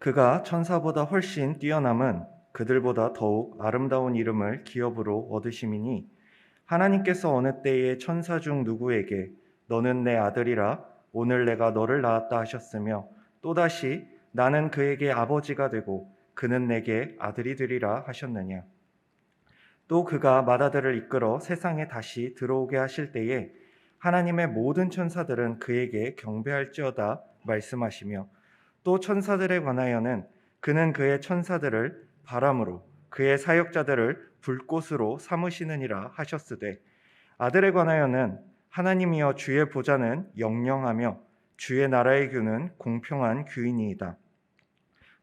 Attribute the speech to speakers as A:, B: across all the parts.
A: 그가 천사보다 훨씬 뛰어남은 그들보다 더욱 아름다운 이름을 기업으로 얻으심이니 하나님께서 어느 때에 천사 중 누구에게 너는 내 아들이라 오늘 내가 너를 낳았다 하셨으며 또다시 나는 그에게 아버지가 되고 그는 내게 아들이 되리라 하셨느냐. 또 그가 맏아들을 이끌어 세상에 다시 들어오게 하실 때에 하나님의 모든 천사들은 그에게 경배할지어다 말씀하시며 또 천사들에 관하여는 그는 그의 천사들을 바람으로 그의 사역자들을 불꽃으로 삼으시느니라 하셨으되 아들에 관하여는 하나님이여 주의 보좌는 영영하며 주의 나라의 규는 공평한 규이니이다.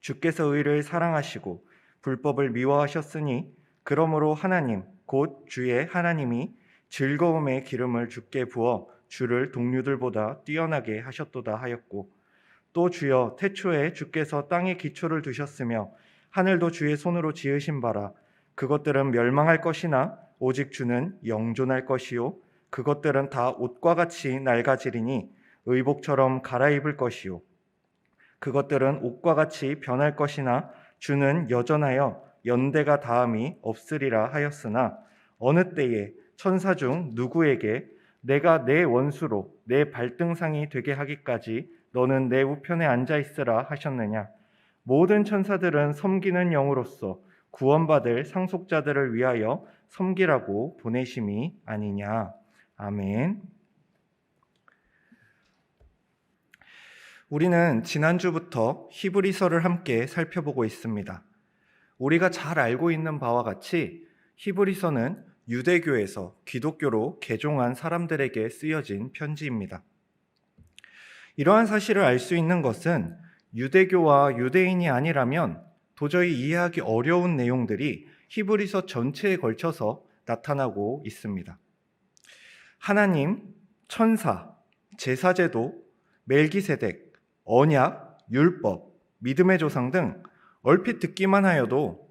A: 주께서 의를 사랑하시고 불법을 미워하셨으니 그러므로 하나님 곧 주의 하나님이 즐거움의 기름을 주께 부어 주를 동류들보다 뛰어나게 하셨도다 하였고 또 주여 태초에 주께서 땅에 기초를 두셨으며 하늘도 주의 손으로 지으신 바라 그것들은 멸망할 것이나 오직 주는 영존할 것이요 그것들은 다 옷과 같이 낡아지리니 의복처럼 갈아입을 것이요 그것들은 옷과 같이 변할 것이나 주는 여전하여 연대가 다함이 없으리라 하였으나 어느 때에 천사 중 누구에게 내가 내 원수로 내 발등상이 되게 하기까지 너는 내 우편에 앉아 있으라 하셨느냐. 모든 천사들은 섬기는 영으로서 구원받을 상속자들을 위하여 섬기라고 보내심이 아니냐. 아멘. 우리는 지난주부터 히브리서를 함께 살펴보고 있습니다. 우리가 잘 알고 있는 바와 같이 히브리서는 유대교에서 기독교로 개종한 사람들에게 쓰여진 편지입니다. 이러한 사실을 알 수 있는 것은 유대교와 유대인이 아니라면 도저히 이해하기 어려운 내용들이 히브리서 전체에 걸쳐서 나타나고 있습니다. 하나님, 천사, 제사제도, 멜기세덱, 언약, 율법, 믿음의 조상 등 얼핏 듣기만 하여도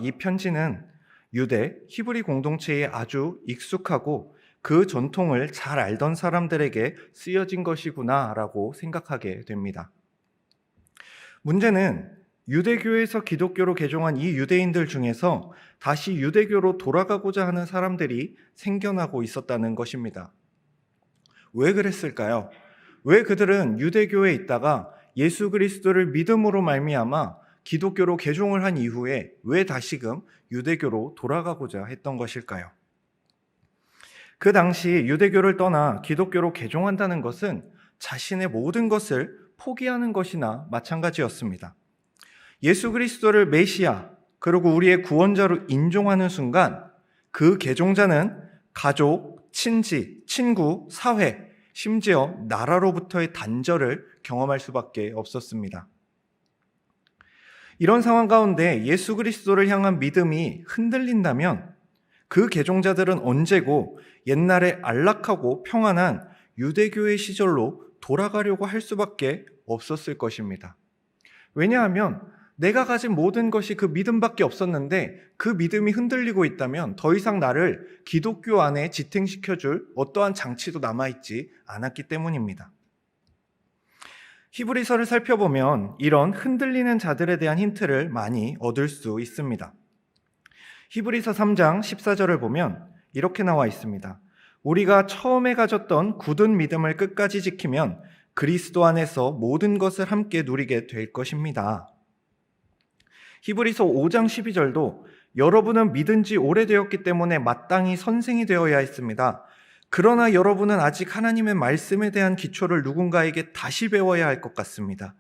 A: 이 편지는 유대, 히브리 공동체에 아주 익숙하고 그 전통을 잘 알던 사람들에게 쓰여진 것이구나라고 생각하게 됩니다. 문제는 유대교에서 기독교로 개종한 이 유대인들 중에서 다시 유대교로 돌아가고자 하는 사람들이 생겨나고 있었다는 것입니다. 왜 그랬을까요? 왜 그들은 유대교에 있다가 예수 그리스도를 믿음으로 말미암아 기독교로 개종을 한 이후에 왜 다시금 유대교로 돌아가고자 했던 것일까요? 그 당시 유대교를 떠나 기독교로 개종한다는 것은 자신의 모든 것을 포기하는 것이나 마찬가지였습니다. 예수 그리스도를 메시아 그리고 우리의 구원자로 인정하는 순간 그 개종자는 가족, 친지, 친구, 사회, 심지어 나라로부터의 단절을 경험할 수밖에 없었습니다. 이런 상황 가운데 예수 그리스도를 향한 믿음이 흔들린다면 그 개종자들은 언제고 옛날에 안락하고 평안한 유대교의 시절로 돌아가려고 할 수밖에 없었을 것입니다. 왜냐하면 내가 가진 모든 것이 그 믿음밖에 없었는데 그 믿음이 흔들리고 있다면 더 이상 나를 기독교 안에 지탱시켜줄 어떠한 장치도 남아있지 않았기 때문입니다. 히브리서를 살펴보면 이런 흔들리는 자들에 대한 힌트를 많이 얻을 수 있습니다. 히브리서 3장 14절을 보면 이렇게 나와 있습니다. 우리가 처음에 가졌던 굳은 믿음을 끝까지 지키면 그리스도 안에서 모든 것을 함께 누리게 될 것입니다. 히브리서 5장 12절도 여러분은 믿은 지 오래되었기 때문에 마땅히 선생이 되어야 했습니다. 그러나 여러분은 아직 하나님의 말씀에 대한 기초를 누군가에게 다시 배워야 할 것 같습니다.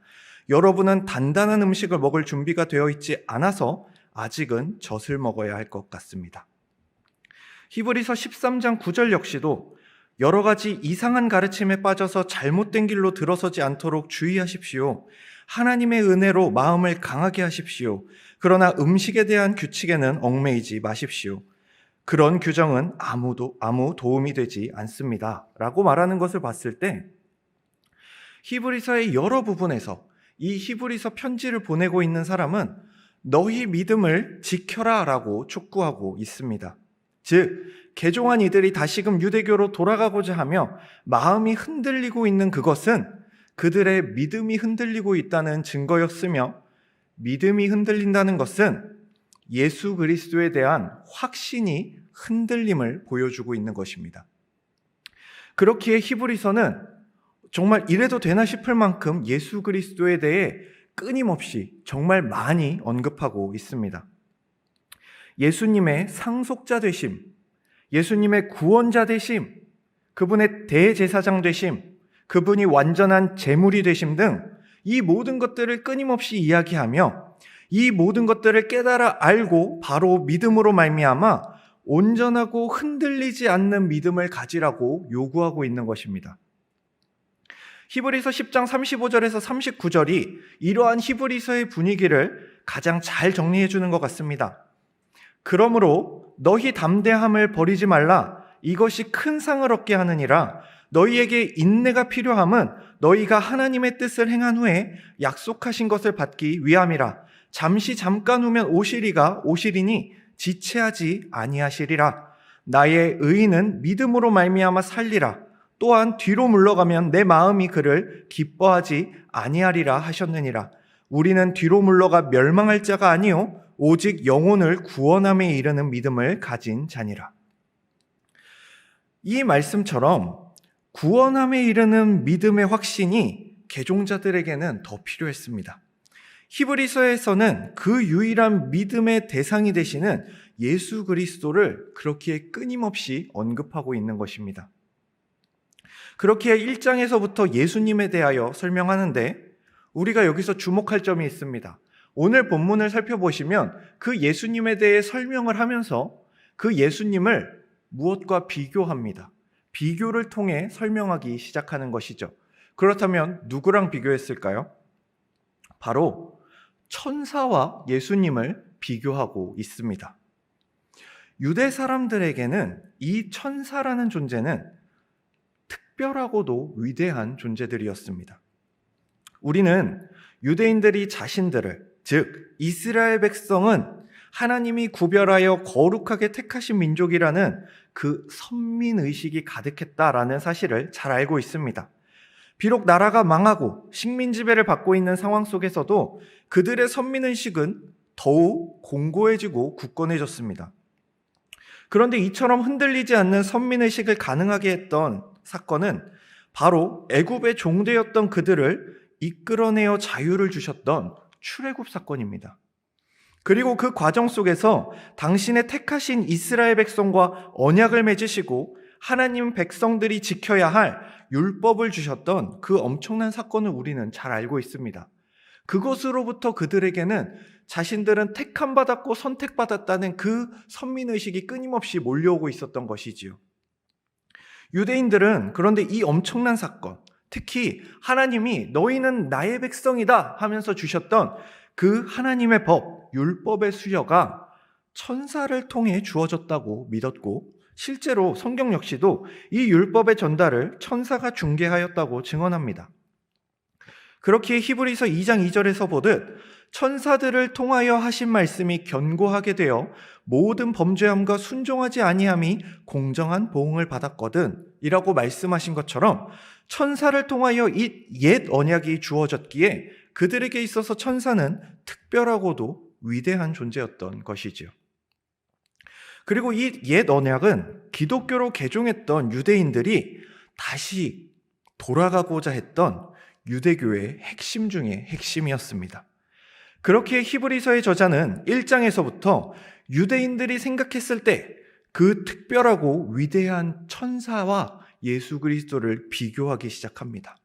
A: 여러분은 단단한 음식을 먹을 준비가 되어 있지 않아서 아직은 젖을 먹어야 할 것 같습니다. 히브리서 13장 9절 역시도 여러 가지 이상한 가르침에 빠져서 잘못된 길로 들어서지 않도록 주의하십시오. 하나님의 은혜로 마음을 강하게 하십시오. 그러나 음식에 대한 규칙에는 얽매이지 마십시오. 그런 규정은 아무 도움이 되지 않습니다. 라고 말하는 것을 봤을 때 히브리서의 여러 부분에서 이 히브리서 편지를 보내고 있는 사람은 너희 믿음을 지켜라 라고 촉구하고 있습니다. 즉 개종한 이들이 다시금 유대교로 돌아가고자 하며 마음이 흔들리고 있는 그것은 그들의 믿음이 흔들리고 있다는 증거였으며, 믿음이 흔들린다는 것은 예수 그리스도에 대한 확신이 흔들림을 보여주고 있는 것입니다. 그렇기에 히브리서는 정말 이래도 되나 싶을 만큼 예수 그리스도에 대해 끊임없이 정말 많이 언급하고 있습니다. 예수님의 상속자 되심, 예수님의 구원자 되심, 그분의 대제사장 되심, 그분이 완전한 제물이 되심 등 이 모든 것들을 끊임없이 이야기하며 이 모든 것들을 깨달아 알고 바로 믿음으로 말미암아 온전하고 흔들리지 않는 믿음을 가지라고 요구하고 있는 것입니다. 히브리서 10장 35절에서 39절이 이러한 히브리서의 분위기를 가장 잘 정리해 주는 것 같습니다. 그러므로 너희 담대함을 버리지 말라. 이것이 큰 상을 얻게 하느니라. 너희에게 인내가 필요함은 너희가 하나님의 뜻을 행한 후에 약속하신 것을 받기 위함이라. 잠깐 후면 오시리니 지체하지 아니하시리라. 나의 의인은 믿음으로 말미암아 살리라. 또한 뒤로 물러가면 내 마음이 그를 기뻐하지 아니하리라 하셨느니라. 우리는 뒤로 물러가 멸망할 자가 아니요 오직 영혼을 구원함에 이르는 믿음을 가진 자니라. 이 말씀처럼 구원함에 이르는 믿음의 확신이 개종자들에게는 더 필요했습니다. 히브리서에서는 그 유일한 믿음의 대상이 되시는 예수 그리스도를 그렇게 끊임없이 언급하고 있는 것입니다. 그렇기에 1장에서부터 예수님에 대하여 설명하는데 우리가 여기서 주목할 점이 있습니다. 오늘 본문을 살펴보시면 그 예수님에 대해 설명을 하면서 그 예수님을 무엇과 비교합니다. 비교를 통해 설명하기 시작하는 것이죠. 그렇다면 누구랑 비교했을까요? 바로 천사와 예수님을 비교하고 있습니다. 유대 사람들에게는 이 천사라는 존재는 특별하고도 위대한 존재들이었습니다. 우리는 유대인들이 자신들을, 즉 이스라엘 백성은 하나님이 구별하여 거룩하게 택하신 민족이라는 그 선민의식이 가득했다라는 사실을 잘 알고 있습니다. 비록 나라가 망하고 식민지배를 받고 있는 상황 속에서도 그들의 선민의식은 더욱 공고해지고 굳건해졌습니다. 그런데 이처럼 흔들리지 않는 선민의식을 가능하게 했던 사건은 바로 애굽의 종되었던 그들을 이끌어내어 자유를 주셨던 출애굽 사건입니다. 그리고 그 과정 속에서 당신의 택하신 이스라엘 백성과 언약을 맺으시고 하나님 백성들이 지켜야 할 율법을 주셨던 그 엄청난 사건을 우리는 잘 알고 있습니다. 그것으로부터 그들에게는 자신들은 택함받았고 선택받았다는 그 선민의식이 끊임없이 몰려오고 있었던 것이지요. 유대인들은 그런데 이 엄청난 사건, 특히 하나님이 너희는 나의 백성이다 하면서 주셨던 그 하나님의 법, 율법의 수여가 천사를 통해 주어졌다고 믿었고 실제로 성경 역시도 이 율법의 전달을 천사가 중개하였다고 증언합니다. 그렇기에 히브리서 2장 2절에서 보듯 천사들을 통하여 하신 말씀이 견고하게 되어 모든 범죄함과 순종하지 아니함이 공정한 보응을 받았거든 이라고 말씀하신 것처럼 천사를 통하여 이 옛 언약이 주어졌기에 그들에게 있어서 천사는 특별하고도 위대한 존재였던 것이지요. 그리고 이 옛 언약은 기독교로 개종했던 유대인들이 다시 돌아가고자 했던 유대교의 핵심 중의 핵심이었습니다. 그렇기에 히브리서의 저자는 1장에서부터 유대인들이 생각했을 때 그 특별하고 위대한 천사와 예수 그리스도를 비교하기 시작합니다.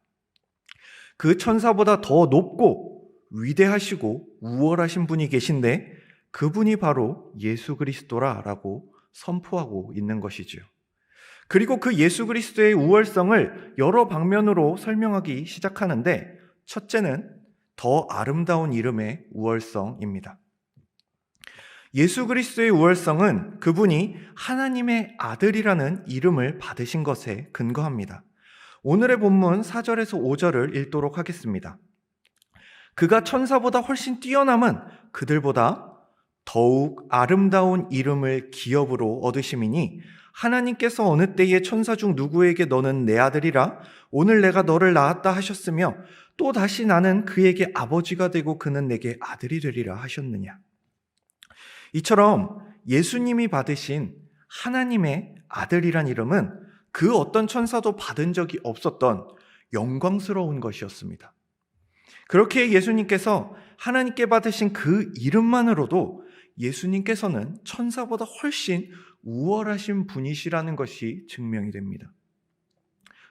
A: 그 천사보다 더 높고 위대하시고 우월하신 분이 계신데 그분이 바로 예수 그리스도라라고 선포하고 있는 것이지요. 그리고 그 예수 그리스도의 우월성을 여러 방면으로 설명하기 시작하는데 첫째는 더 아름다운 이름의 우월성입니다. 예수 그리스도의 우월성은 그분이 하나님의 아들이라는 이름을 받으신 것에 근거합니다. 오늘의 본문 4절에서 5절을 읽도록 하겠습니다. 그가 천사보다 훨씬 뛰어남은 그들보다 더욱 아름다운 이름을 기업으로 얻으심이니 하나님께서 어느 때에 천사 중 누구에게 너는 내 아들이라 오늘 내가 너를 낳았다 하셨으며 또 다시 나는 그에게 아버지가 되고 그는 내게 아들이 되리라 하셨느냐. 이처럼 예수님이 받으신 하나님의 아들이란 이름은 그 어떤 천사도 받은 적이 없었던 영광스러운 것이었습니다. 그렇게 예수님께서 하나님께 받으신 그 이름만으로도 예수님께서는 천사보다 훨씬 우월하신 분이시라는 것이 증명이 됩니다.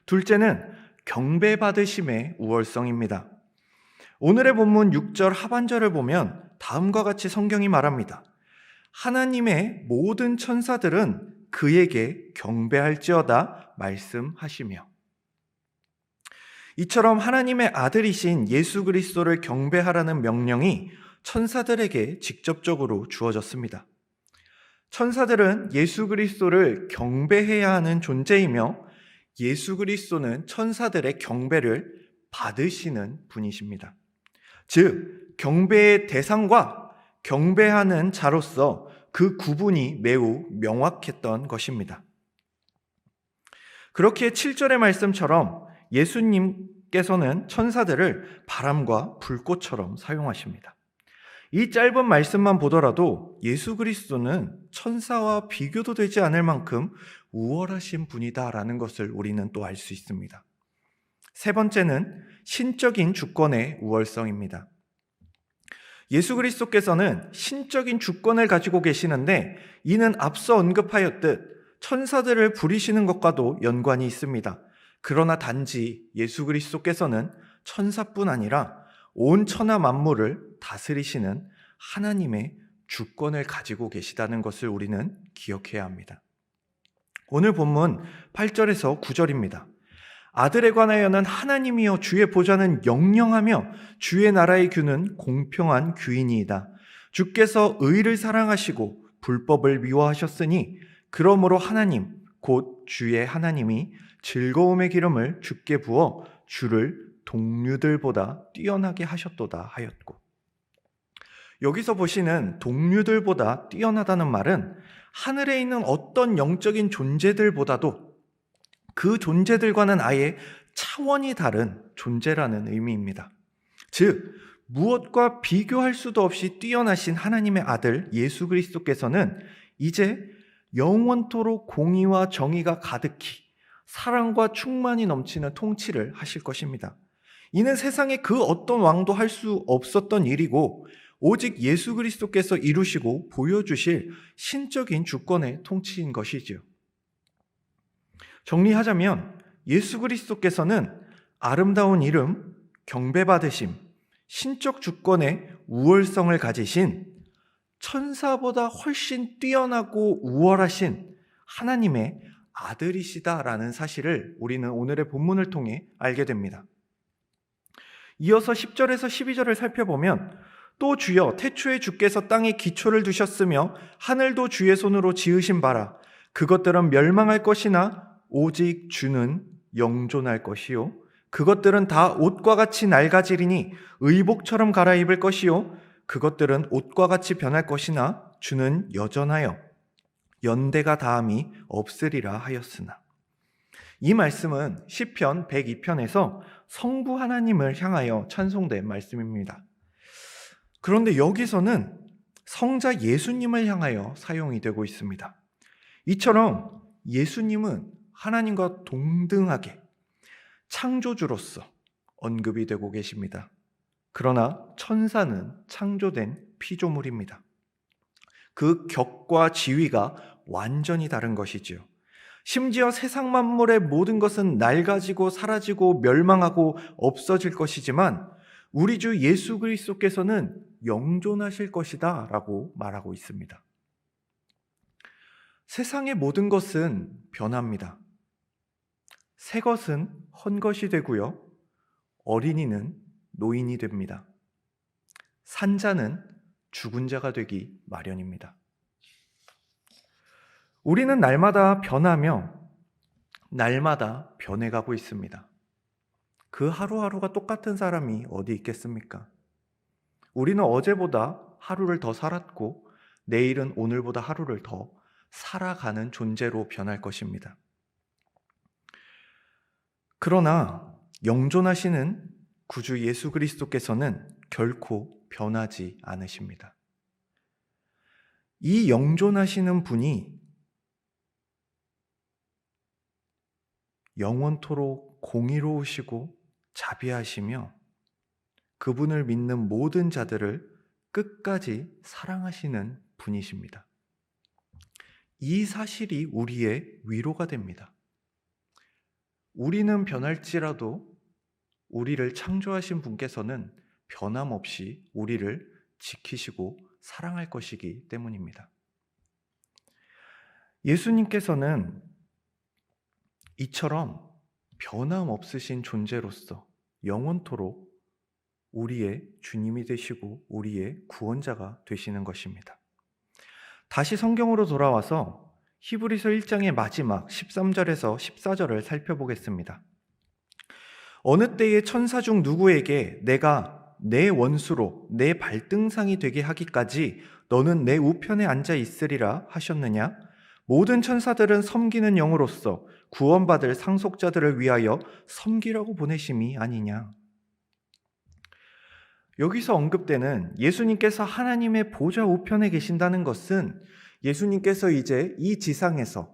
A: 둘째는 경배받으심의 우월성입니다. 오늘의 본문 6절 하반절을 보면 다음과 같이 성경이 말합니다. 하나님의 모든 천사들은 그에게 경배할지어다 말씀하시며. 이처럼 하나님의 아들이신 예수 그리스도를 경배하라는 명령이 천사들에게 직접적으로 주어졌습니다. 천사들은 예수 그리스도를 경배해야 하는 존재이며 예수 그리스도는 천사들의 경배를 받으시는 분이십니다. 즉, 경배의 대상과 경배하는 자로서 그 구분이 매우 명확했던 것입니다. 그렇게 7절의 말씀처럼 예수님께서는 천사들을 바람과 불꽃처럼 사용하십니다. 이 짧은 말씀만 보더라도 예수 그리스도는 천사와 비교도 되지 않을 만큼 우월하신 분이다라는 것을 우리는 또 알 수 있습니다. 세 번째는 신적인 주권의 우월성입니다. 예수 그리스도께서는 신적인 주권을 가지고 계시는데 이는 앞서 언급하였듯 천사들을 부리시는 것과도 연관이 있습니다. 그러나 단지 예수 그리스도께서는 천사뿐 아니라 온 천하 만물을 다스리시는 하나님의 주권을 가지고 계시다는 것을 우리는 기억해야 합니다. 오늘 본문 8절에서 9절입니다. 아들에 관하여는 하나님이여 주의 보좌는 영영하며 주의 나라의 규는 공평한 규이니이다. 주께서 의를 사랑하시고 불법을 미워하셨으니 그러므로 하나님 곧 주의 하나님이 즐거움의 기름을 주께 부어 주를 동류들보다 뛰어나게 하셨도다 하였고, 여기서 보시는 동류들보다 뛰어나다는 말은 하늘에 있는 어떤 영적인 존재들보다도 그 존재들과는 아예 차원이 다른 존재라는 의미입니다. 즉, 무엇과 비교할 수도 없이 뛰어나신 하나님의 아들 예수 그리스도께서는 이제 영원토록 공의와 정의가 가득히 사랑과 충만이 넘치는 통치를 하실 것입니다. 이는 세상에 그 어떤 왕도 할 수 없었던 일이고 오직 예수 그리스도께서 이루시고 보여주실 신적인 주권의 통치인 것이지요. 정리하자면 예수 그리스도께서는 아름다운 이름, 경배받으심, 신적 주권의 우월성을 가지신 천사보다 훨씬 뛰어나고 우월하신 하나님의 아들이시다라는 사실을 우리는 오늘의 본문을 통해 알게 됩니다. 이어서 10절에서 12절을 살펴보면 또 주여 태초에 주께서 땅에 기초를 두셨으며 하늘도 주의 손으로 지으신 바라 그것들은 멸망할 것이나 오직 주는 영존할 것이요 그것들은 다 옷과 같이 낡아지리니 의복처럼 갈아입을 것이요 그것들은 옷과 같이 변할 것이나 주는 여전하여 연대가 다함이 없으리라 하였으나. 이 말씀은 시편 102편에서 성부 하나님을 향하여 찬송된 말씀입니다. 그런데 여기서는 성자 예수님을 향하여 사용이 되고 있습니다. 이처럼 예수님은 하나님과 동등하게 창조주로서 언급이 되고 계십니다. 그러나 천사는 창조된 피조물입니다. 그 격과 지위가 완전히 다른 것이지요. 심지어 세상 만물의 모든 것은 낡아지고 사라지고 멸망하고 없어질 것이지만 우리 주 예수 그리스도께서는 영존하실 것이다 라고 말하고 있습니다. 세상의 모든 것은 변합니다. 새 것은 헌것이 되고요. 어린이는 노인이 됩니다. 산자는 죽은 자가 되기 마련입니다. 우리는 날마다 변하며 날마다 변해가고 있습니다. 그 하루하루가 똑같은 사람이 어디 있겠습니까? 우리는 어제보다 하루를 더 살았고 내일은 오늘보다 하루를 더 살아가는 존재로 변할 것입니다. 그러나 영존하시는 구주 예수 그리스도께서는 결코 변하지 않으십니다. 이 영존하시는 분이 영원토록 공의로우시고 자비하시며 그분을 믿는 모든 자들을 끝까지 사랑하시는 분이십니다. 이 사실이 우리의 위로가 됩니다. 우리는 변할지라도 우리를 창조하신 분께서는 변함없이 우리를 지키시고 사랑할 것이기 때문입니다. 예수님께서는 이처럼 변함없으신 존재로서 영원토록 우리의 주님이 되시고 우리의 구원자가 되시는 것입니다. 다시 성경으로 돌아와서 히브리서 1장의 마지막 13절에서 14절을 살펴보겠습니다. 어느 때에 천사 중 누구에게 내가 내 원수로 내 발등상이 되게 하기까지 너는 내 우편에 앉아 있으리라 하셨느냐? 모든 천사들은 섬기는 영으로서 구원받을 상속자들을 위하여 섬기라고 보내심이 아니냐? 여기서 언급되는 예수님께서 하나님의 보좌 우편에 계신다는 것은 예수님께서 이제 이 지상에서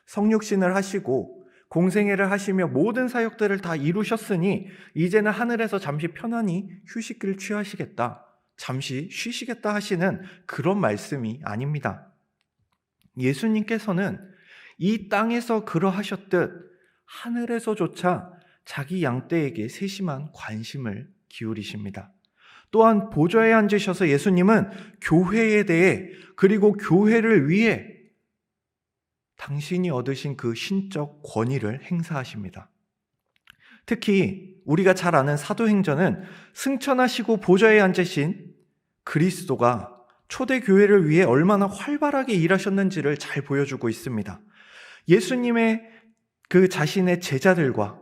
A: 성육신을 하시고 공생애를 하시며 모든 사역들을 다 이루셨으니 이제는 하늘에서 잠시 편안히 휴식을 취하시겠다, 잠시 쉬시겠다 하시는 그런 말씀이 아닙니다. 예수님께서는 이 땅에서 그러하셨듯 하늘에서조차 자기 양떼에게 세심한 관심을 기울이십니다. 또한 보좌에 앉으셔서 예수님은 교회에 대해 그리고 교회를 위해 당신이 얻으신 그 신적 권위를 행사하십니다. 특히 우리가 잘 아는 사도행전은 승천하시고 보좌에 앉으신 그리스도가 초대교회를 위해 얼마나 활발하게 일하셨는지를 잘 보여주고 있습니다. 예수님의 그 자신의 제자들과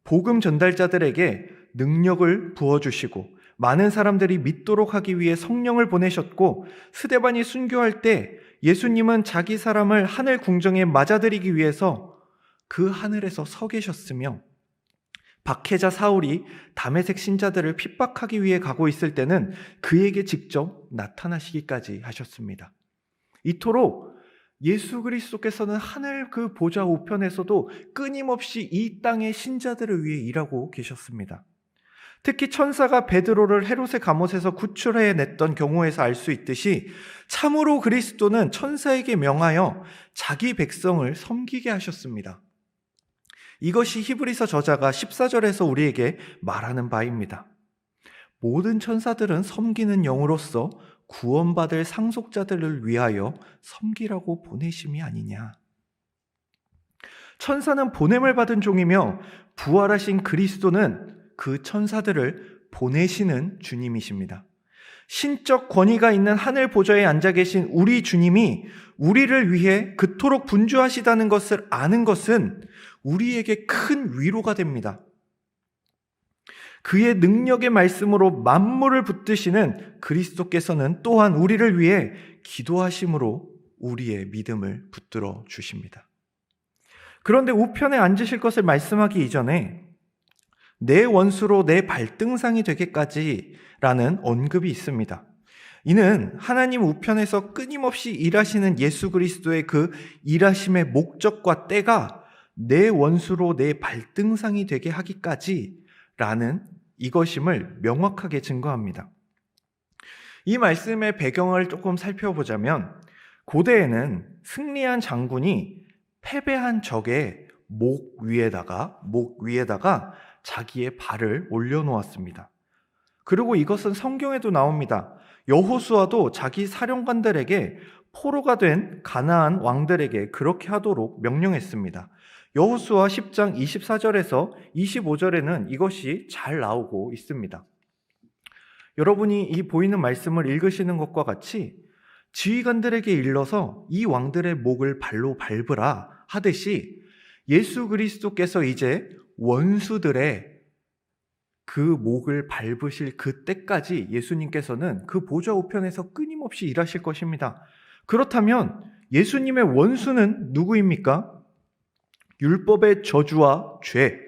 A: 복음 전달자들에게 능력을 부어주시고 많은 사람들이 믿도록 하기 위해 성령을 보내셨고 스데반이 순교할 때 예수님은 자기 사람을 하늘 궁정에 맞아들이기 위해서 그 하늘에서 서 계셨으며 박해자 사울이 다메섹 신자들을 핍박하기 위해 가고 있을 때는 그에게 직접 나타나시기까지 하셨습니다. 이토록 예수 그리스도께서는 하늘 그 보좌 우편에서도 끊임없이 이 땅의 신자들을 위해 일하고 계셨습니다. 특히 천사가 베드로를 헤롯의 갑옷에서 구출해냈던 경우에서 알 수 있듯이 참으로 그리스도는 천사에게 명하여 자기 백성을 섬기게 하셨습니다. 이것이 히브리서 저자가 14절에서 우리에게 말하는 바입니다. 모든 천사들은 섬기는 영으로서 구원받을 상속자들을 위하여 섬기라고 보내심이 아니냐. 천사는 보냄을 받은 종이며 부활하신 그리스도는 그 천사들을 보내시는 주님이십니다. 신적 권위가 있는 하늘 보좌에 앉아 계신 우리 주님이 우리를 위해 그토록 분주하시다는 것을 아는 것은 우리에게 큰 위로가 됩니다. 그의 능력의 말씀으로 만물을 붙드시는 그리스도께서는 또한 우리를 위해 기도하심으로 우리의 믿음을 붙들어 주십니다. 그런데 우편에 앉으실 것을 말씀하기 이전에 내 원수로 내 발등상이 되기까지라는 언급이 있습니다. 이는 하나님 우편에서 끊임없이 일하시는 예수 그리스도의 그 일하심의 목적과 때가 내 원수로 내 발등상이 되게 하기까지라는 이것임을 명확하게 증거합니다. 이 말씀의 배경을 조금 살펴보자면 고대에는 승리한 장군이 패배한 적의 목 위에다가 자기의 발을 올려놓았습니다. 그리고 이것은 성경에도 나옵니다. 여호수아도 자기 사령관들에게 포로가 된 가나안 왕들에게 그렇게 하도록 명령했습니다. 여호수아 10장 24절에서 25절에는 이것이 잘 나오고 있습니다. 여러분이 이 보이는 말씀을 읽으시는 것과 같이 지휘관들에게 일러서 이 왕들의 목을 발로 밟으라 하듯이 예수 그리스도께서 이제 원수들의 그 목을 밟으실 그때까지 예수님께서는 그 보좌 우편에서 끊임없이 일하실 것입니다. 그렇다면 예수님의 원수는 누구입니까? 율법의 저주와 죄,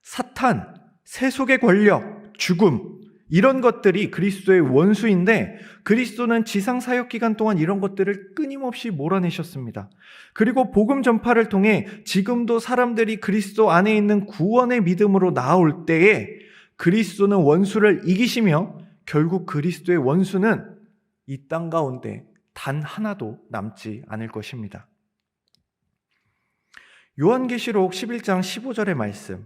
A: 사탄, 세속의 권력, 죽음, 이런 것들이 그리스도의 원수인데 그리스도는 지상 사역 기간 동안 이런 것들을 끊임없이 몰아내셨습니다. 그리고 복음 전파를 통해 지금도 사람들이 그리스도 안에 있는 구원의 믿음으로 나올 때에 그리스도는 원수를 이기시며 결국 그리스도의 원수는 이 땅 가운데 단 하나도 남지 않을 것입니다. 요한계시록 11장 15절의 말씀,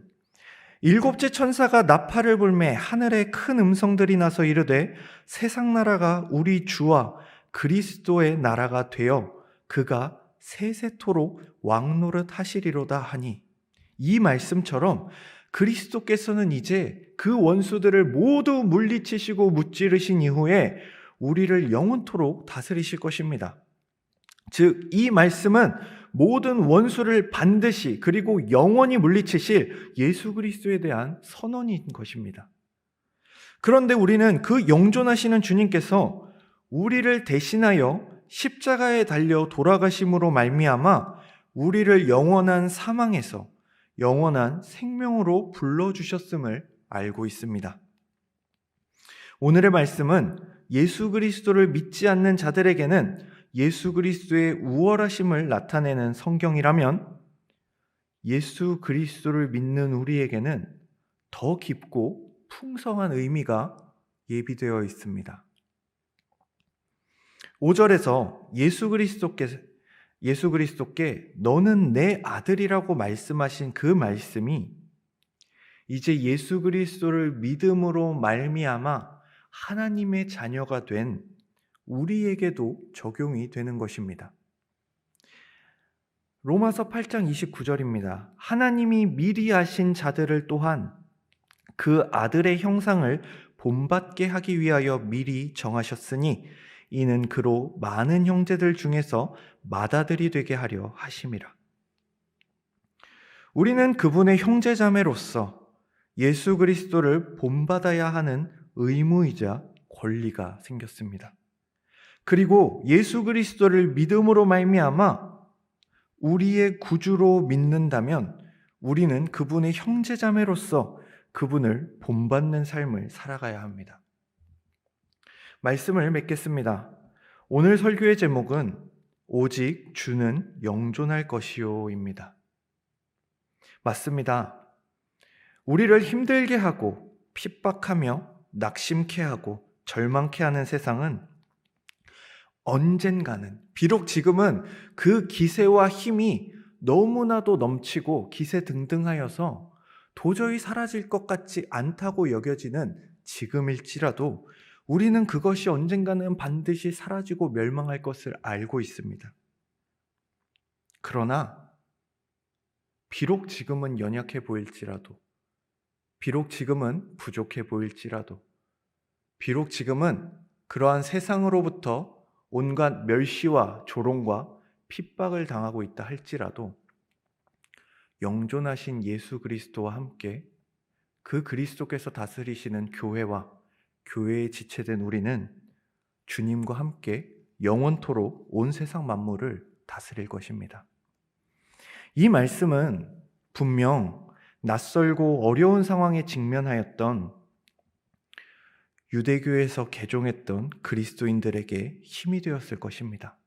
A: 일곱째 천사가 나팔을 불매 하늘에 큰 음성들이 나서 이르되 세상 나라가 우리 주와 그리스도의 나라가 되어 그가 세세토록 왕노릇 하시리로다 하니, 이 말씀처럼 그리스도께서는 이제 그 원수들을 모두 물리치시고 무찌르신 이후에 우리를 영원토록 다스리실 것입니다. 즉, 이 말씀은 모든 원수를 반드시 그리고 영원히 물리치실 예수 그리스도에 대한 선언인 것입니다. 그런데 우리는 그 영존하시는 주님께서 우리를 대신하여 십자가에 달려 돌아가심으로 말미암아 우리를 영원한 사망에서 영원한 생명으로 불러주셨음을 알고 있습니다. 오늘의 말씀은 예수 그리스도를 믿지 않는 자들에게는 예수 그리스도의 우월하심을 나타내는 성경이라면 예수 그리스도를 믿는 우리에게는 더 깊고 풍성한 의미가 예비되어 있습니다. 5절에서 예수 그리스도께 너는 내 아들이라고 말씀하신 그 말씀이 이제 예수 그리스도를 믿음으로 말미암아 하나님의 자녀가 된 우리에게도 적용이 되는 것입니다. 로마서 8장 29절입니다. 하나님이 미리 아신 자들을 또한 그 아들의 형상을 본받게 하기 위하여 미리 정하셨으니 이는 그로 많은 형제들 중에서 맏아들이 되게 하려 하심이라. 우리는 그분의 형제자매로서 예수 그리스도를 본받아야 하는 의무이자 권리가 생겼습니다. 그리고 예수 그리스도를 믿음으로 말미암아 우리의 구주로 믿는다면 우리는 그분의 형제자매로서 그분을 본받는 삶을 살아가야 합니다. 말씀을 맺겠습니다. 오늘 설교의 제목은 오직 주는 영존할 것이요입니다. 맞습니다. 우리를 힘들게 하고 핍박하며 낙심케 하고 절망케 하는 세상은 언젠가는, 비록 지금은 그 기세와 힘이 너무나도 넘치고 기세등등하여서 도저히 사라질 것 같지 않다고 여겨지는 지금일지라도 우리는 그것이 언젠가는 반드시 사라지고 멸망할 것을 알고 있습니다. 그러나 비록 지금은 연약해 보일지라도, 비록 지금은 부족해 보일지라도, 비록 지금은 그러한 세상으로부터 온갖 멸시와 조롱과 핍박을 당하고 있다 할지라도 영존하신 예수 그리스도와 함께 그 그리스도께서 다스리시는 교회와 교회에 지체된 우리는 주님과 함께 영원토록 온 세상 만물을 다스릴 것입니다. 이 말씀은 분명 낯설고 어려운 상황에 직면하였던 유대교에서 개종했던 그리스도인들에게 힘이 되었을 것입니다.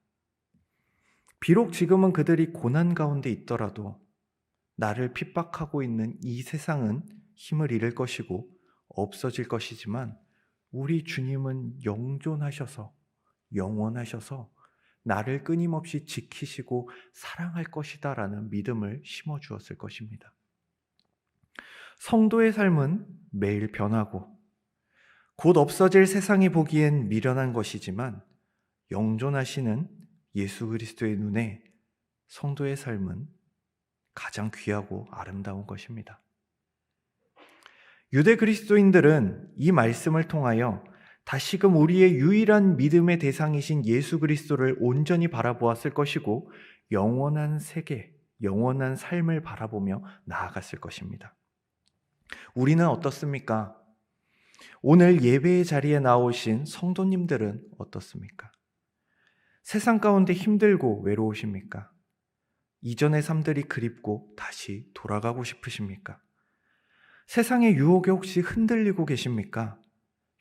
A: 비록 지금은 그들이 고난 가운데 있더라도 나를 핍박하고 있는 이 세상은 힘을 잃을 것이고 없어질 것이지만 우리 주님은 영존하셔서 영원하셔서 나를 끊임없이 지키시고 사랑할 것이다 라는 믿음을 심어주었을 것입니다. 성도의 삶은 매일 변하고 곧 없어질 세상이 보기엔 미련한 것이지만 영존하시는 예수 그리스도의 눈에 성도의 삶은 가장 귀하고 아름다운 것입니다. 유대 그리스도인들은 이 말씀을 통하여 다시금 우리의 유일한 믿음의 대상이신 예수 그리스도를 온전히 바라보았을 것이고 영원한 세계, 영원한 삶을 바라보며 나아갔을 것입니다. 우리는 어떻습니까? 오늘 예배의 자리에 나오신 성도님들은 어떻습니까? 세상 가운데 힘들고 외로우십니까? 이전의 삶들이 그립고 다시 돌아가고 싶으십니까? 세상의 유혹에 혹시 흔들리고 계십니까?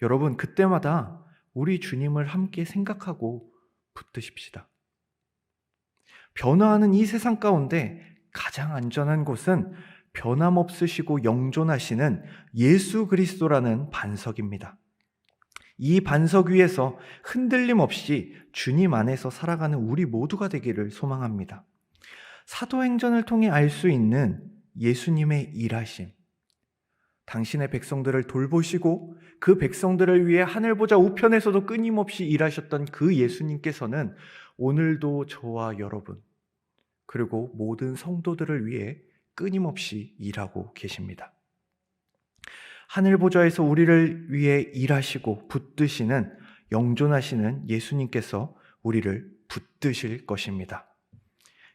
A: 여러분, 그때마다 우리 주님을 함께 생각하고 붙드십시다. 변화하는 이 세상 가운데 가장 안전한 곳은 변함없으시고 영존하시는 예수 그리스도라는 반석입니다. 이 반석 위에서 흔들림 없이 주님 안에서 살아가는 우리 모두가 되기를 소망합니다. 사도행전을 통해 알 수 있는 예수님의 일하심, 당신의 백성들을 돌보시고 그 백성들을 위해 하늘 보좌 우편에서도 끊임없이 일하셨던 그 예수님께서는 오늘도 저와 여러분, 그리고 모든 성도들을 위해 끊임없이 일하고 계십니다. 하늘 보좌에서 우리를 위해 일하시고 붙드시는 영존하시는 예수님께서 우리를 붙드실 것입니다.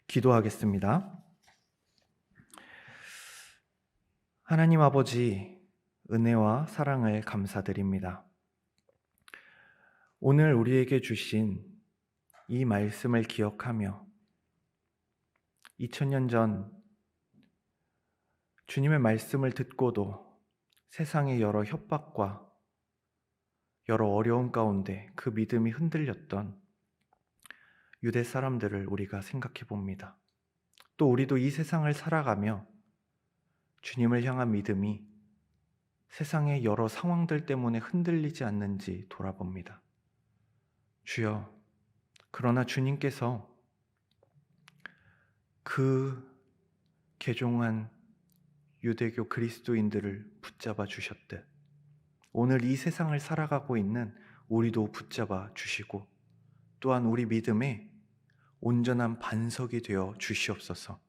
A: 기도하겠습니다. 하나님 아버지, 은혜와 사랑을 감사드립니다. 오늘 우리에게 주신 이 말씀을 기억하며 2000년 전 주님의 말씀을 듣고도 세상의 여러 협박과 여러 어려움 가운데 그 믿음이 흔들렸던 유대 사람들을 우리가 생각해 봅니다. 또 우리도 이 세상을 살아가며 주님을 향한 믿음이 세상의 여러 상황들 때문에 흔들리지 않는지 돌아봅니다. 주여, 그러나 주님께서 그 개종한 유대교 그리스도인들을 붙잡아 주셨듯 오늘 이 세상을 살아가고 있는 우리도 붙잡아 주시고 또한 우리 믿음의 온전한 반석이 되어 주시옵소서.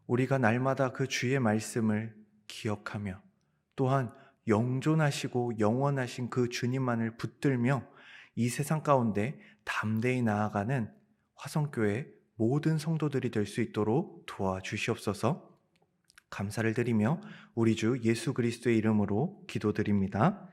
A: 우리가 날마다 그 주의 말씀을 기억하며 또한 영존하시고 영원하신 그 주님만을 붙들며 이 세상 가운데 담대히 나아가는 화성교회 모든 성도들이 될 수 있도록 도와주시옵소서. 감사를 드리며 우리 주 예수 그리스도의 이름으로 기도드립니다.